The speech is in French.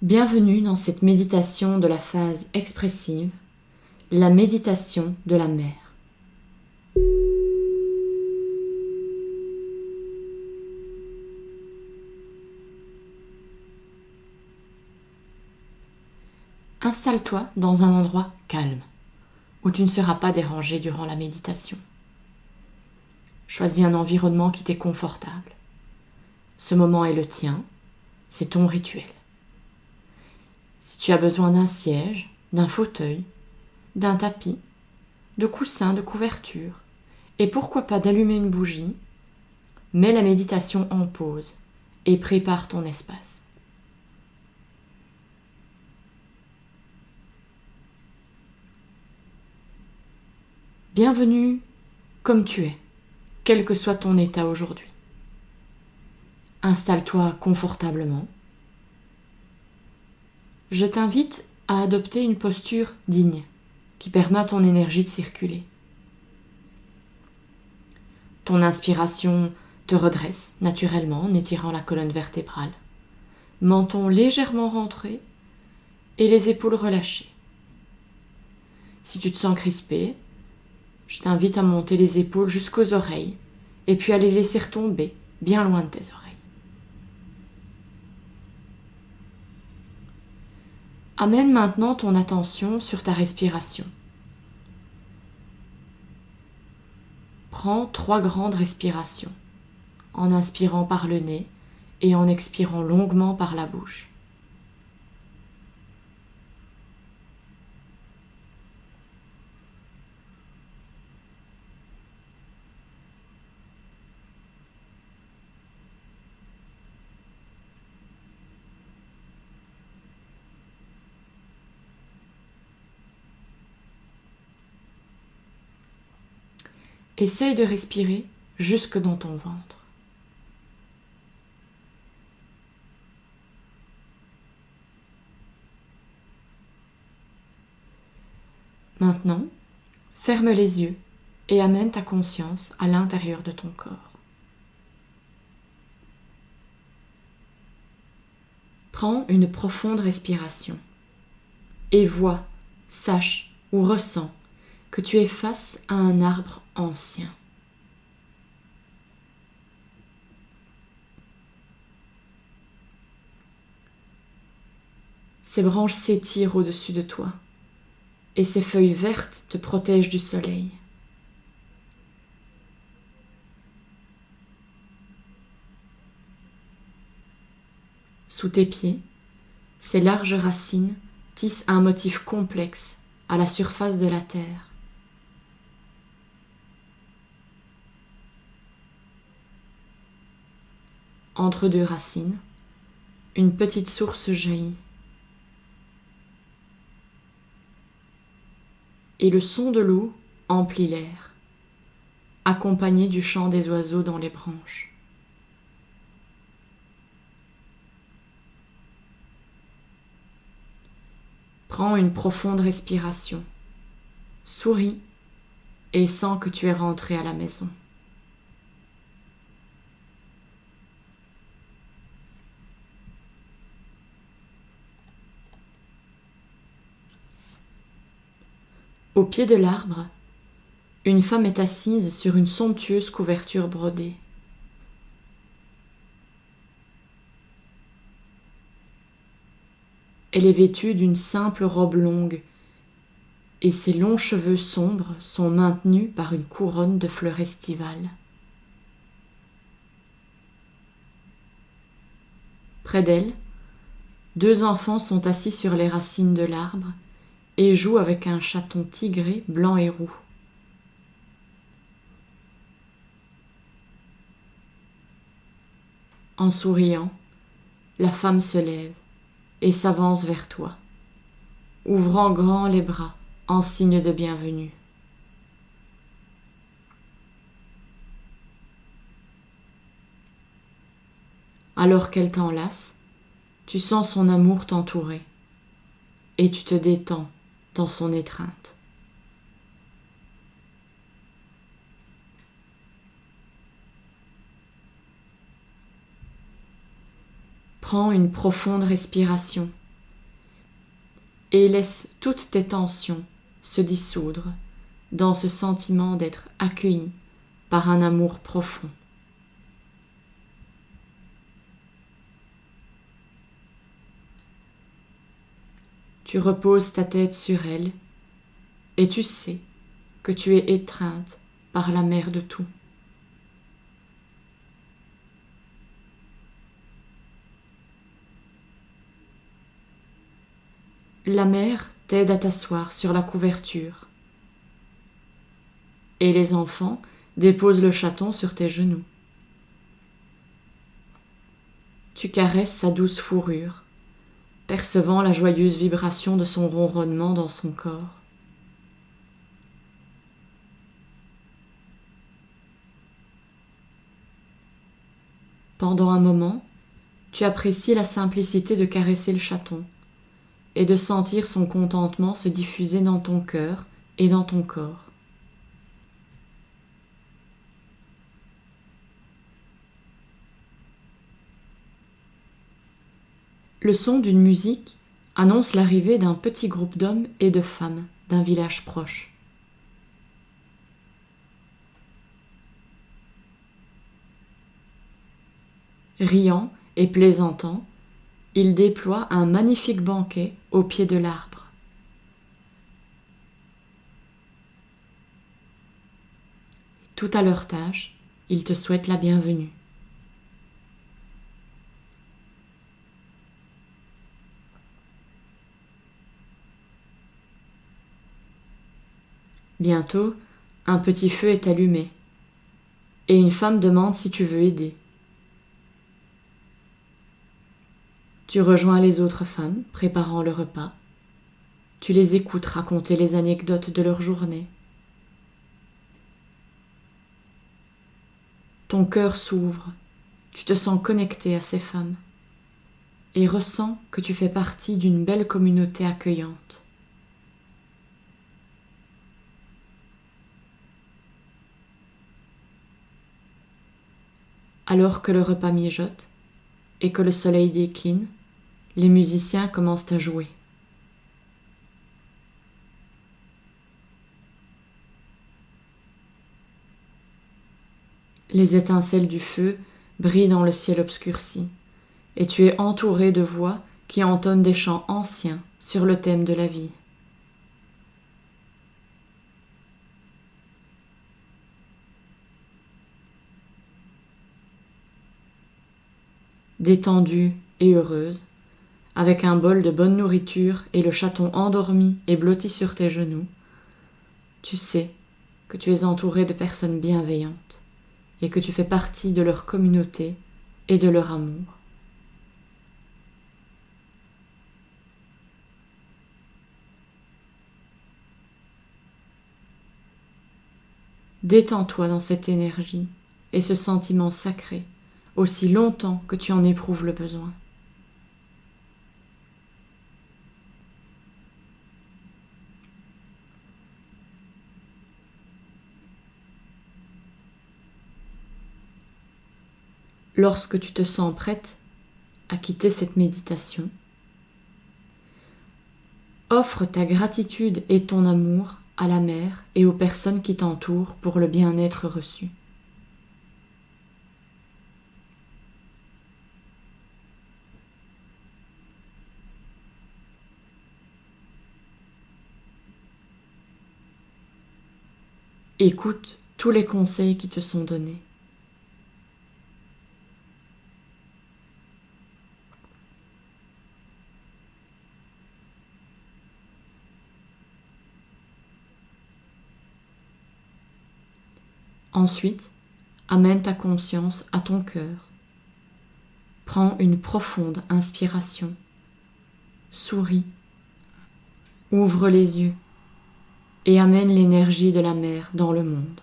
Bienvenue dans cette méditation de la phase expressive, la méditation de la mer. Installe-toi dans un endroit calme, où tu ne seras pas dérangé durant la méditation. Choisis un environnement qui t'est confortable. Ce moment est le tien, c'est ton rituel. Si tu as besoin d'un siège, d'un fauteuil, d'un tapis, de coussins, de couverture, et pourquoi pas d'allumer une bougie, mets la méditation en pause et prépare ton espace. Bienvenue comme tu es, quel que soit ton état aujourd'hui. Installe-toi confortablement. Je t'invite à adopter une posture digne qui permet à ton énergie de circuler. Ton inspiration te redresse naturellement en étirant la colonne vertébrale, menton légèrement rentré et les épaules relâchées. Si tu te sens crispé, je t'invite à monter les épaules jusqu'aux oreilles et puis à les laisser retomber bien loin de tes oreilles. Amène maintenant ton attention sur ta respiration. Prends 3 grandes respirations, en inspirant par le nez et en expirant longuement par la bouche. Essaye de respirer jusque dans ton ventre. Maintenant, ferme les yeux et amène ta conscience à l'intérieur de ton corps. Prends une profonde respiration et vois, sache ou ressens que tu es face à un arbre ancien. Ses branches s'étirent au-dessus de toi et ses feuilles vertes te protègent du soleil. Sous tes pieds, ses larges racines tissent un motif complexe à la surface de la terre. Entre 2 racines, une petite source jaillit. Et le son de l'eau emplit l'air, accompagné du chant des oiseaux dans les branches. Prends une profonde respiration, souris et sens que tu es rentré à la maison. Au pied de l'arbre, une femme est assise sur une somptueuse couverture brodée. Elle est vêtue d'une simple robe longue et ses longs cheveux sombres sont maintenus par une couronne de fleurs estivales. Près d'elle, 2 enfants sont assis sur les racines de l'arbre et joue avec un chaton tigré blanc et roux. En souriant, la femme se lève et s'avance vers toi, ouvrant grand les bras en signe de bienvenue. Alors qu'elle t'enlace, tu sens son amour t'entourer et tu te détends dans son étreinte. Prends une profonde respiration et laisse toutes tes tensions se dissoudre dans ce sentiment d'être accueilli par un amour profond. Tu reposes ta tête sur elle et tu sais que tu es étreinte par la mère de tout. La mère t'aide à t'asseoir sur la couverture et les enfants déposent le chaton sur tes genoux. Tu caresses sa douce fourrure, percevant la joyeuse vibration de son ronronnement dans son corps. Pendant un moment, tu apprécies la simplicité de caresser le chaton et de sentir son contentement se diffuser dans ton cœur et dans ton corps. Le son d'une musique annonce l'arrivée d'un petit groupe d'hommes et de femmes d'un village proche. Riant et plaisantant, ils déploient un magnifique banquet au pied de l'arbre. Tout à leur tâche, ils te souhaitent la bienvenue. Bientôt, un petit feu est allumé et une femme demande si tu veux aider. Tu rejoins les autres femmes préparant le repas. Tu les écoutes raconter les anecdotes de leur journée. Ton cœur s'ouvre, tu te sens connecté à ces femmes et ressens que tu fais partie d'une belle communauté accueillante. Alors que le repas mijote et que le soleil décline, les musiciens commencent à jouer. Les étincelles du feu brillent dans le ciel obscurci, et tu es entouré de voix qui entonnent des chants anciens sur le thème de la vie. Détendue et heureuse, avec un bol de bonne nourriture et le chaton endormi et blotti sur tes genoux, tu sais que tu es entouré de personnes bienveillantes et que tu fais partie de leur communauté et de leur amour. Détends-toi dans cette énergie et ce sentiment sacré aussi longtemps que tu en éprouves le besoin. Lorsque tu te sens prête à quitter cette méditation, offre ta gratitude et ton amour à la mer et aux personnes qui t'entourent pour le bien-être reçu. Écoute tous les conseils qui te sont donnés. Ensuite, amène ta conscience à ton cœur. Prends une profonde inspiration. Souris. Ouvre les yeux et amène l'énergie de la mer dans le monde.